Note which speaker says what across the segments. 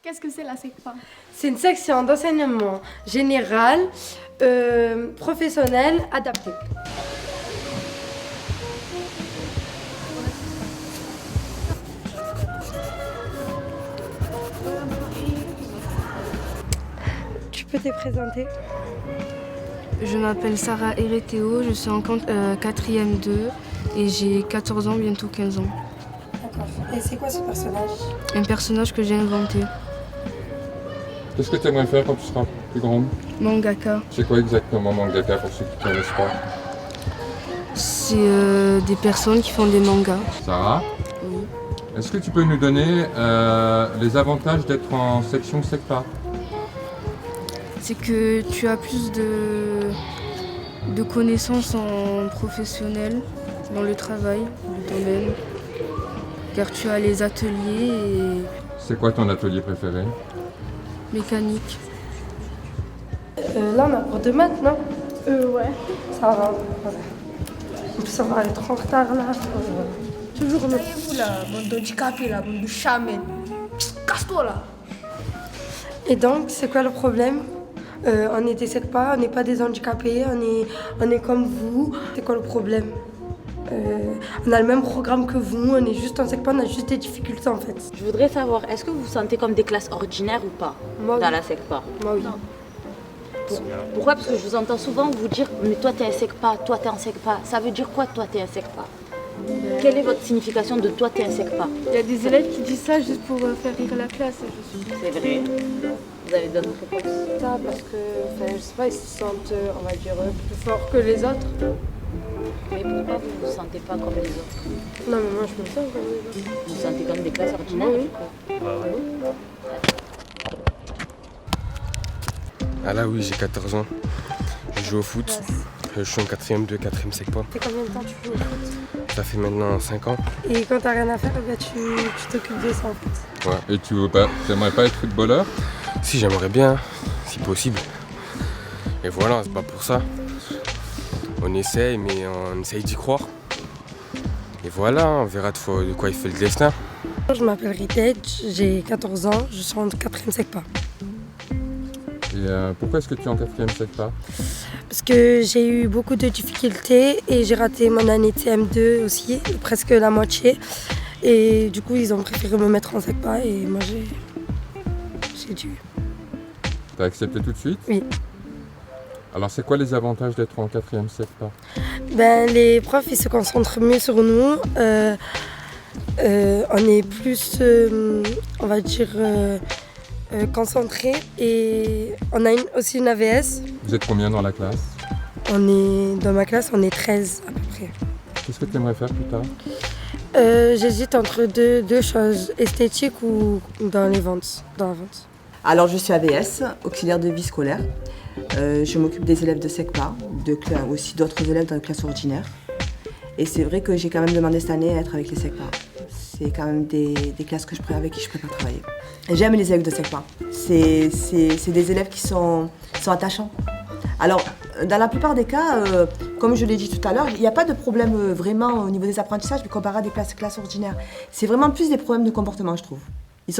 Speaker 1: Qu'est-ce que c'est la SECPA?
Speaker 2: C'est une section d'enseignement général, professionnel, adapté. Tu peux te présenter?
Speaker 3: Je m'appelle Sarah Ereteo, je suis en 4e 2 et j'ai 14 ans, bientôt 15 ans.
Speaker 2: D'accord. Et c'est quoi ce personnage?
Speaker 3: Un personnage que j'ai inventé.
Speaker 4: Qu'est-ce que tu aimerais faire quand tu seras plus grande?
Speaker 3: Mangaka.
Speaker 4: C'est quoi exactement mangaka pour ceux qui ne connaissent pas?
Speaker 3: C'est des personnes qui font des mangas.
Speaker 4: Sarah?
Speaker 3: Oui.
Speaker 4: Est-ce que tu peux nous donner les avantages d'être en section SECPA?
Speaker 3: C'est que tu as plus de connaissances en professionnel, dans le travail, le domaine. Car tu as les ateliers et
Speaker 4: C'est quoi ton atelier préféré?
Speaker 3: mécanique.
Speaker 2: Là, on a cours de maths, non?
Speaker 1: Ouais.
Speaker 2: Ça va. Voilà. En plus, on va être en retard là. Toujours le.
Speaker 1: Vous là, bande d'handicapés là, bande de chamens. Casse-toi là.
Speaker 2: Et donc, c'est quoi le problème? On est des SECPA, on n'est pas des handicapés, on est comme vous. C'est quoi le problème? On a le même programme que vous, on est juste en SECPA, on a juste des difficultés en fait.
Speaker 5: Je voudrais savoir, est-ce que vous vous sentez comme des classes ordinaires ou pas
Speaker 2: Moi,
Speaker 5: dans
Speaker 2: oui.
Speaker 5: la SECPA?
Speaker 2: Moi oui.
Speaker 5: Pourquoi? Parce que je vous entends souvent vous dire mais toi t'es un SECPA, toi t'es un SECPA. Ça veut dire quoi toi t'es un SECPA? Quelle est votre signification de toi t'es un SECPA?
Speaker 3: Il y a des élèves qui disent ça juste pour faire rire la classe.
Speaker 5: C'est vrai. Vous avez d'autres réponses?
Speaker 3: Ça parce que, je sais pas, ils se sentent, on va dire, plus forts que les autres.
Speaker 5: Mais pourquoi vous vous sentez pas comme les autres?
Speaker 2: Non mais moi je me sens comme les autres.
Speaker 5: Vous vous sentez comme des classes ordinaires?
Speaker 2: Oui.
Speaker 5: du coup?
Speaker 6: Ah là oui, j'ai 14 ans. Je joue au foot. Je suis en 4e 2, 4e SECPA.
Speaker 2: C'est combien de temps tu joues au foot?
Speaker 6: Ça fait maintenant 5 ans.
Speaker 2: Et quand t'as rien à faire, bah, tu t'occupes de ça en fait.
Speaker 4: Ouais. Et tu n'aimerais pas être footballeur?
Speaker 6: Si j'aimerais bien, si possible. Et voilà, c'est pas pour ça. On essaye, mais on essaye d'y croire. Et voilà, on verra de quoi il fait le destin.
Speaker 2: Je m'appelle Rited, j'ai 14 ans, je suis en 4e SECPA.
Speaker 4: Et pourquoi est-ce que tu es en 4e SECPA?
Speaker 2: Parce que j'ai eu beaucoup de difficultés et j'ai raté mon année de CM2 aussi, presque la moitié. Et du coup, ils ont préféré me mettre en SECPA et moi j'ai dû.
Speaker 4: T'as accepté tout de suite?
Speaker 2: Oui.
Speaker 4: Alors c'est quoi les avantages d'être en 4e SECPA?
Speaker 2: Ben, les profs, ils se concentrent mieux sur nous. On est plus, on va dire, concentrés. Et on a aussi une AVS.
Speaker 4: Vous êtes combien dans la classe?
Speaker 2: Dans ma classe, on est 13 à peu près.
Speaker 4: Qu'est-ce que tu aimerais faire plus tard?
Speaker 2: J'hésite entre deux choses, esthétique ou dans la vente.
Speaker 7: Alors je suis AVS, auxiliaire de vie scolaire. Je m'occupe des élèves de SECPA, aussi d'autres élèves dans les classes ordinaires. Et c'est vrai que j'ai quand même demandé cette année à être avec les SECPA. C'est quand même des classes avec qui je préfère travailler. Et j'aime les élèves de SECPA. C'est des élèves qui sont attachants. Alors, dans la plupart des cas, comme je l'ai dit tout à l'heure, il n'y a pas de problème vraiment au niveau des apprentissages comparé à des classes ordinaires. C'est vraiment plus des problèmes de comportement, je trouve. Il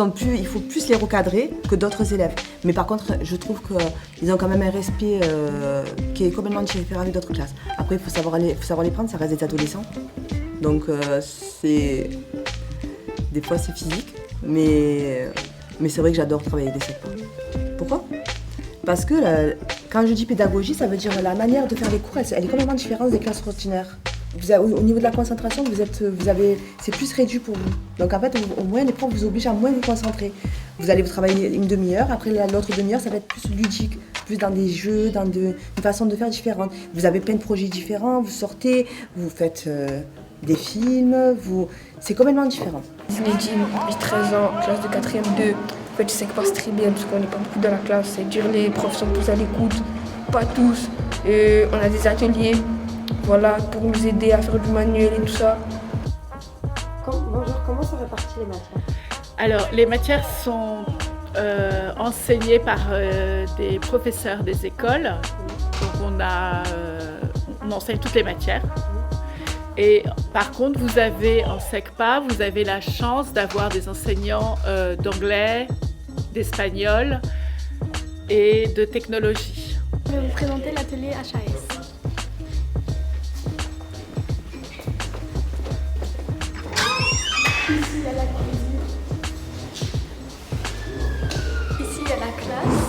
Speaker 7: faut plus les recadrer que d'autres élèves. Mais par contre, je trouve qu'ils ont quand même un respect qui est complètement différent des d'autres classes. Après, il faut savoir les prendre, ça reste des adolescents. Donc, des fois, c'est physique. Mais c'est vrai que j'adore travailler avec des SECPA. Pourquoi? Parce que quand je dis pédagogie, ça veut dire la manière de faire les cours, elle est complètement différente des classes ordinaires. Au niveau de la concentration, c'est plus réduit pour vous. Donc en fait, au moins, les profs vous obligent à moins vous concentrer. Vous allez travailler une demi-heure, après l'autre demi-heure, ça va être plus ludique, plus dans des jeux, dans une façon de faire différente. Vous avez plein de projets différents, vous sortez, vous faites des films, c'est complètement différent.
Speaker 8: Zinedine, j'ai 13 ans, classe de 4e 2. En fait, je sais que passe très bien parce qu'on n'est pas beaucoup dans la classe. C'est-à-dire les profs sont tous à l'écoute, pas tous. On a des ateliers. Voilà, pour nous aider à faire du manuel et tout ça.
Speaker 2: Bonjour, comment sont réparties les matières?
Speaker 9: Alors, les matières sont enseignées par des professeurs des écoles. Donc, on enseigne toutes les matières. Et par contre, vous avez en SECPA, vous avez la chance d'avoir des enseignants d'anglais, d'espagnol et de technologie.
Speaker 10: Je vais vous présenter l'atelier HAS. Ici, il y a la cuisine. Ici, il y a la classe.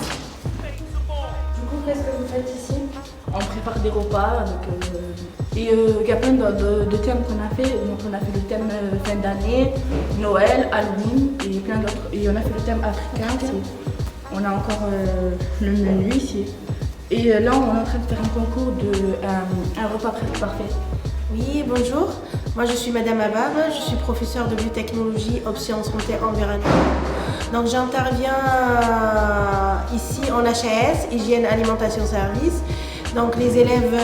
Speaker 8: Du coup, qu'est-ce que vous faites ici? On prépare des repas et il y a plein de thèmes qu'on a fait. Donc on a fait le thème fin d'année, Noël, Halloween et plein d'autres. Et on a fait le thème africain aussi. On a encore le menu ici. Et là, on est en train de faire un concours un repas parfait.
Speaker 11: Oui, bonjour. Moi, je suis Madame Abab, je suis professeure de biotechnologie, option santé environnement. Donc, j'interviens ici en HAS, hygiène, alimentation, service. Donc, les élèves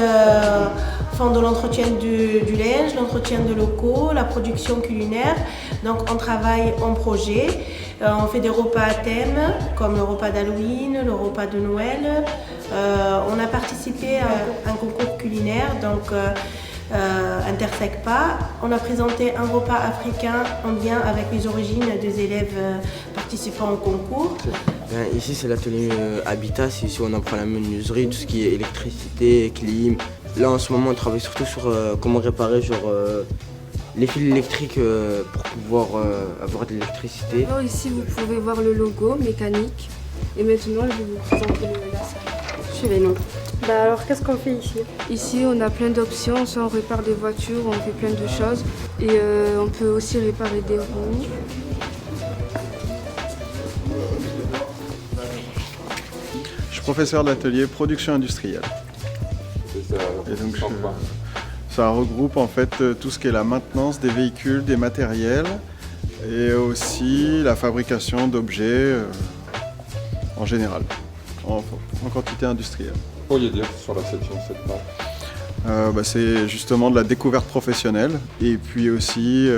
Speaker 11: font de l'entretien du linge, l'entretien de locaux, la production culinaire. Donc, on travaille en projet. On fait des repas à thème, comme le repas d'Halloween, le repas de Noël. On a participé à un concours culinaire, donc Intersecpa. On a présenté un repas africain en lien avec les origines des élèves participant au concours.
Speaker 12: Ici c'est l'atelier Habitat, c'est ici on apprend la menuiserie, tout ce qui est électricité, clim. Là en ce moment on travaille surtout sur comment réparer les fils électriques pour pouvoir avoir de l'électricité.
Speaker 3: Alors ici vous pouvez voir le logo mécanique et maintenant je vais vous présenter la salle.
Speaker 2: Suivez-nous. Bah alors qu'est-ce qu'on fait ici?
Speaker 3: Ici on a plein d'options, soit on répare des voitures, on fait plein de choses et on peut aussi réparer des roues.
Speaker 13: Je suis professeur de l'atelier production industrielle. Et donc ça regroupe en fait tout ce qui est la maintenance des véhicules, des matériels et aussi la fabrication d'objets en général, en quantité industrielle.
Speaker 4: Vous pourriez dire sur la section SECPA?
Speaker 13: C'est justement de la découverte professionnelle et puis aussi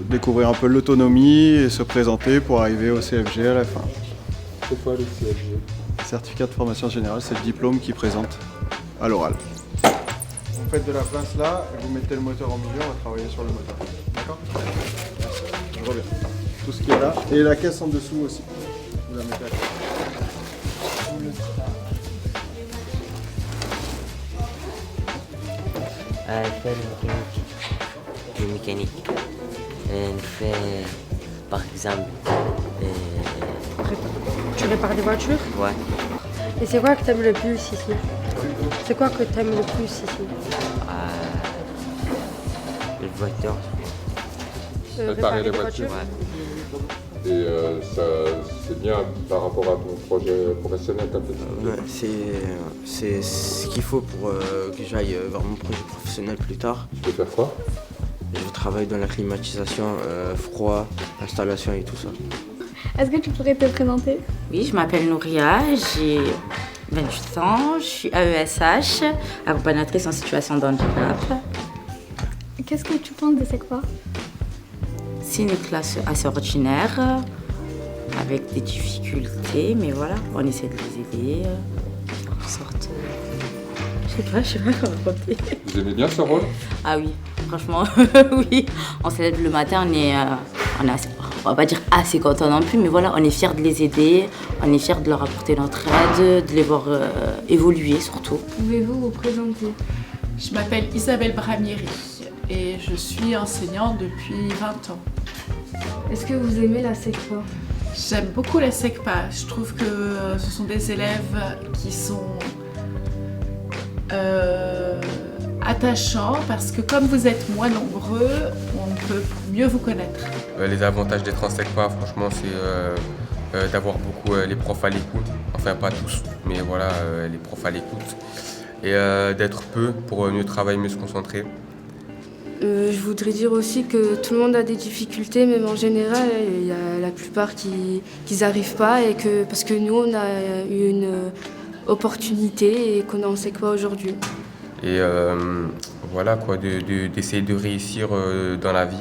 Speaker 13: découvrir un peu l'autonomie et se présenter pour arriver au CFG à la fin.
Speaker 4: C'est quoi le CFG?
Speaker 13: Certificat de formation générale, c'est le diplôme qui présente à l'oral. Vous faites de la place là, et vous mettez le moteur au milieu, on va travailler sur le moteur. D'accord? Je reviens. Tout ce qui est là. Et la caisse en dessous aussi. Vous la mettez à côté.
Speaker 14: Elle fait le mécanique. Elle fait, par exemple...
Speaker 2: Tu répares des voitures?
Speaker 14: Ouais.
Speaker 2: Et c'est quoi que t'aimes le plus ici? C'est quoi que t'aimes le plus ici?
Speaker 14: Les voitures.
Speaker 4: Réparer les voitures.
Speaker 14: Ouais.
Speaker 4: Et c'est bien par rapport à ton projet professionnel comme
Speaker 12: c'est ce qu'il faut pour que j'aille vers mon projet professionnel plus tard.
Speaker 4: Tu veux faire quoi?
Speaker 12: Je travaille dans la climatisation, froid, installation et tout ça.
Speaker 10: Est-ce que tu pourrais te présenter?
Speaker 5: Oui, je m'appelle Nouria, j'ai 28 ans, je suis AESH, accompagnatrice en situation de handicap.
Speaker 10: Qu'est-ce que tu penses de SECPA?
Speaker 5: C'est une classe assez ordinaire, avec des difficultés, mais voilà, on essaie de les aider, en sorte... Je sais pas comment raconter.
Speaker 4: Vous aimez bien ce rôle?
Speaker 5: Ah oui, franchement, oui. On se lève le matin, on est assez, on va pas dire assez content non plus, mais voilà, on est fiers de les aider, on est fiers de leur apporter notre aide, de les voir évoluer surtout.
Speaker 3: Pouvez-vous vous présenter?
Speaker 9: Je m'appelle Isabelle Bramieri et je suis enseignante depuis 20 ans.
Speaker 3: Est-ce que vous aimez la SECPA?
Speaker 9: J'aime beaucoup la SECPA. Je trouve que ce sont des élèves qui sont attachants parce que comme vous êtes moins nombreux, on peut mieux vous connaître.
Speaker 6: Les avantages d'être en SECPA, franchement, c'est d'avoir beaucoup les profs à l'écoute. Enfin, pas tous, mais voilà, les profs à l'écoute. Et d'être peu pour mieux travailler, mieux se concentrer.
Speaker 3: Je voudrais dire aussi que tout le monde a des difficultés, même en général, il y a la plupart qui n'arrivent pas, et parce que nous, on a eu une opportunité et qu'on est en SECPA aujourd'hui.
Speaker 6: Et voilà, quoi, d'essayer de réussir dans la vie.